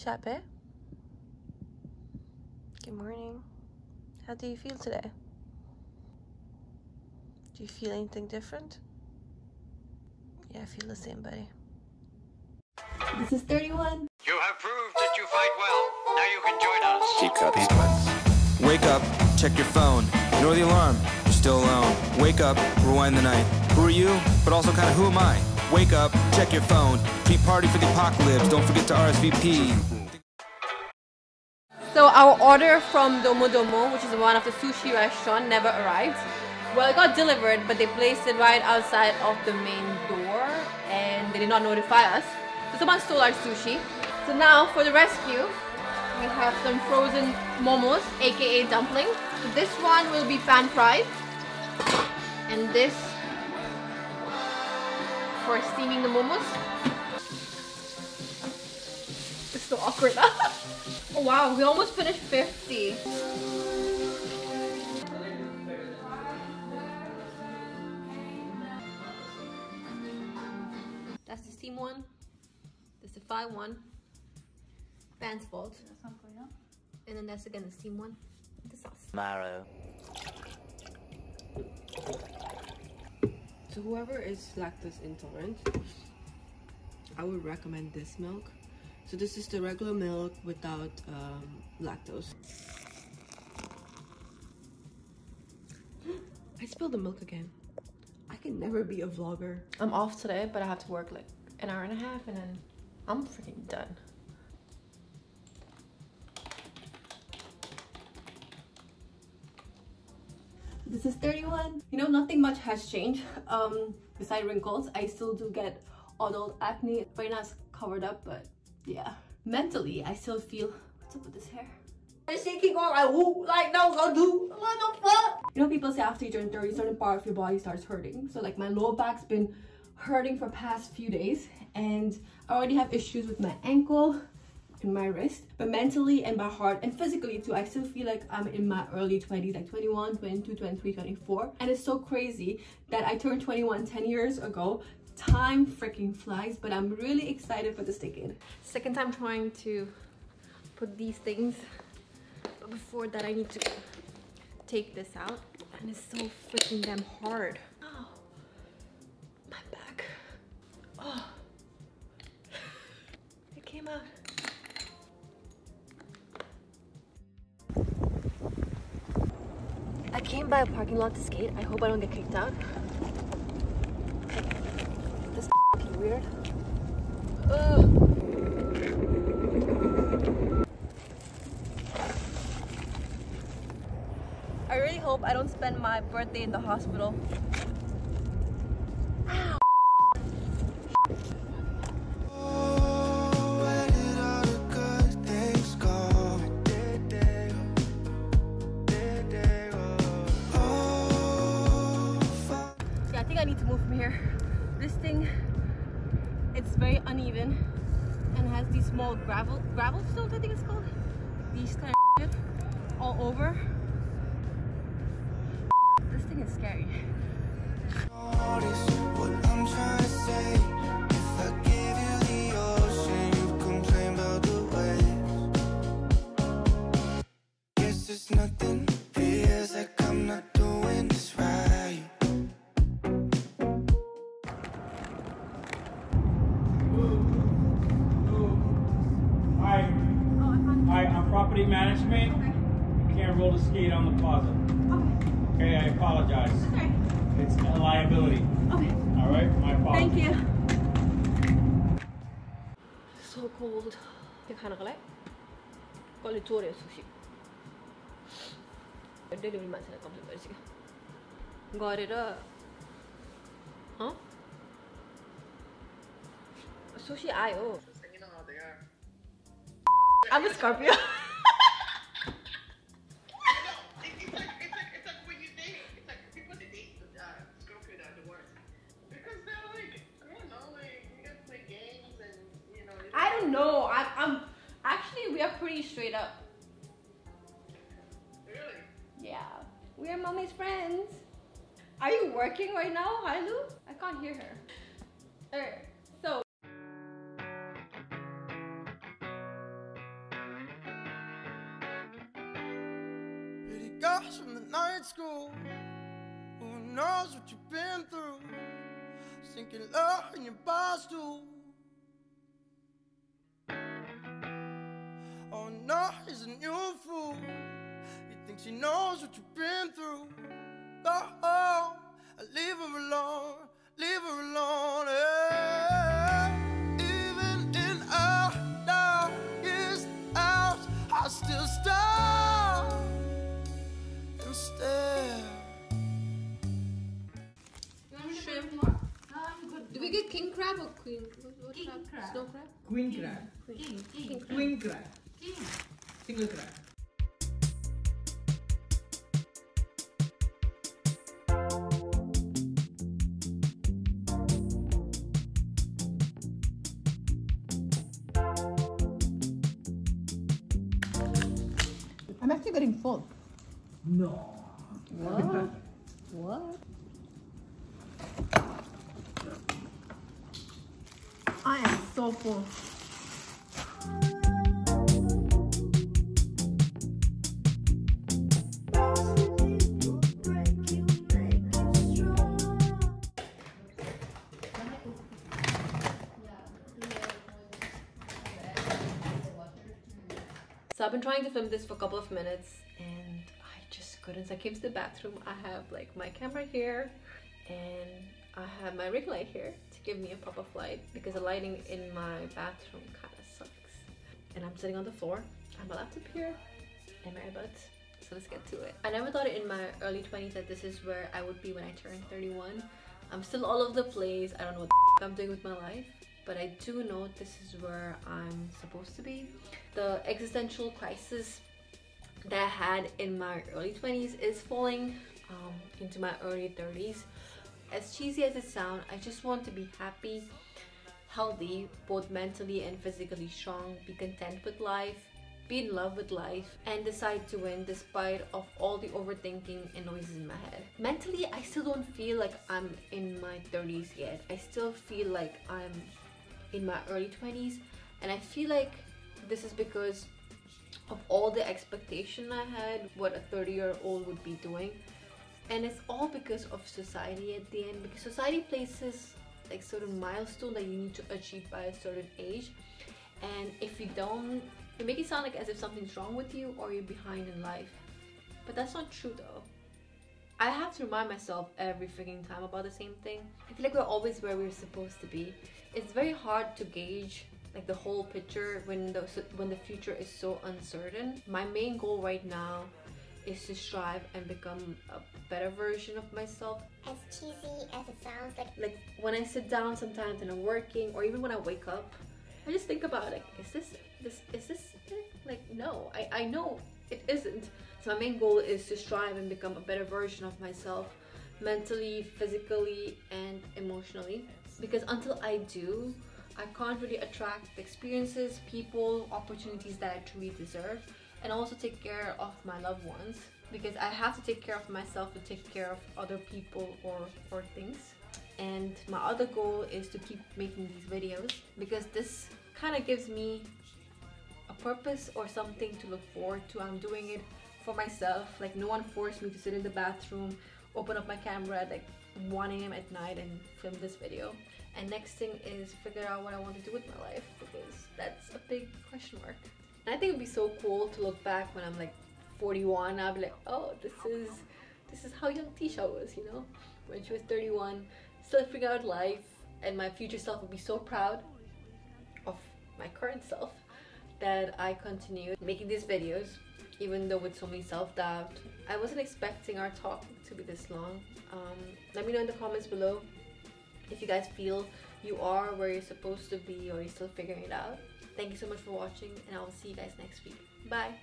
Chape. Good morning. How do you feel today? Do you feel anything different? Yeah, I feel the same, buddy. This is 31. You have proved that you fight well. Now you can join us. Keep cut these ones. Wake up, check your phone. Ignore the alarm. You're still alone. Wake up, rewind the night. Who are you? But also kind of who am I? Wake up, check your phone. Pre-party for the apocalypse. Don't forget to RSVP. So our order from Domo Domo, which is one of the sushi restaurants, never arrived. Well, it got delivered, but they placed it right outside of the main door and they did not notify us. So someone stole our sushi. So now for the rescue, we have some frozen momos, aka dumpling. So this one will be pan fried, and this for steaming the momos. It's so awkward. Oh wow, we almost finished 50. That's the steam one. That's the fried one. Pan's fault. And then that's again the steam one. The sauce. Marrow. So whoever is lactose intolerant, I would recommend this milk. So this is the regular milk without lactose. I spilled the milk again. I can never be a vlogger. I'm off today, but I have to work like an hour and a half and then I'm freaking done. This is 31. You know, nothing much has changed. Beside wrinkles, I still do get adult acne. Right now it's covered up, but yeah. Mentally, I still feel, what's up with this hair? This shit keep going like, whoop, like, no, go do, what the fuck? You know, people say after you turn 30, certain part of your body starts hurting. So like my lower back's been hurting for past few days, and I already have issues with my ankle and my wrist, but mentally and my heart and physically too, I still feel like I'm in my early 20s, like 21, 22, 23, 24. And it's so crazy that I turned 21 10 years ago. Time freaking flies, but I'm really excited for this ticket. Second time trying to put these things, but before that I need to take this out, and it's so freaking damn hard. Oh, my back. Oh, it came out. I came by a parking lot to skate. I hope I don't get kicked out. This is f***ing weird. Ugh. I really hope I don't spend my birthday in the hospital. Ow. Yeah, I think I need to move from here. This thing, it's very uneven and has these small gravel stones, I think it's called. These kind of shit all over. This thing is scary. Hi, I'm property management. You can't roll the skate on the plaza. Okay, I apologize. Okay. It's a liability. Okay. All right, my apologies. Thank you. So cold. क्या खाना खा कल चोर है sushi delivery मान्छेलाई complain गरिसक्यो गरेर sushi आयो I'm a Scorpio. I don't know. I'm actually, we are pretty straight up. Really? Yeah. We are mommy's friends. Are you working right now, Hailu? I can't hear her. Alright, so girls from the night school. Who knows what you've been through? Sinking low in your bar stool. Oh no, he's a new fool. He thinks he knows what you've been through. Go home, leave her alone, leave her alone. Yeah. Even in our darkest hours, I still stop and stare. Shrimp. Do we get king crab or queen? What King crab. Snow crab? Queen crab. Queen crab. Single crab. I'm actually getting full. No. What? What? I am so full. So I've been trying to film this for a couple of minutes and I just couldn't. So I came to the bathroom. I have like my camera here and I have my ring light here to give me a pop-up light because the lighting in my bathroom kind of sucks. And I'm sitting on the floor. I have my laptop here and my earbuds. So let's get to it. I never thought in my early 20s that this is where I would be when I turn 31. I'm still all over the place. I don't know what the I'm doing with my life. But I do know this is where I'm supposed to be. The existential crisis that I had in my early 20s is falling into my early 30s. As cheesy as it sounds, I just want to be happy, healthy, both mentally and physically strong, be content with life, be in love with life, and decide to win despite of all the overthinking and noises in my head. Mentally, I still don't feel like I'm in my 30s yet. I still feel like I'm in my early 20s, and I feel like this is because of all the expectation I had what a 30-year-old would be doing, and it's all because of society at the end, because society places like certain milestone that you need to achieve by a certain age, and if you don't, it makes it sound like as if something's wrong with you or you're behind in life. But that's not true though. I have to remind myself every freaking time about the same thing. I feel like we're always where we're supposed to be. It's very hard to gauge like the whole picture when the future is so uncertain. My main goal right now is to strive and become a better version of myself. As cheesy as it sounds, like when I sit down sometimes and I'm working, or even when I wake up, I just think about like, is this it? Like, no, I know it isn't. So my main goal is to strive and become a better version of myself, mentally, physically, and emotionally. Because until I do, I can't really attract the experiences, people, opportunities that I truly deserve, and also take care of my loved ones. Because I have to take care of myself to take care of other people or things. And my other goal is to keep making these videos, because this kind of gives me a purpose or something to look forward to. I'm doing it for myself. Like, no one forced me to sit in the bathroom, open up my camera at like 1 AM at night and film this video. And next thing is figure out what I want to do with my life, because that's a big question mark. And I think it'd be so cool to look back when I'm like 41. I'll be like, oh, this is how young Tisha was, you know, when she was 31, still figuring out life. And my future self would be so proud of my current self that I continued making these videos, even though with so many self-doubt. I wasn't expecting our talk to be this long. Let me know in the comments below if you guys feel you are where you're supposed to be or you're still figuring it out. Thank you so much for watching, and I will see you guys next week. Bye!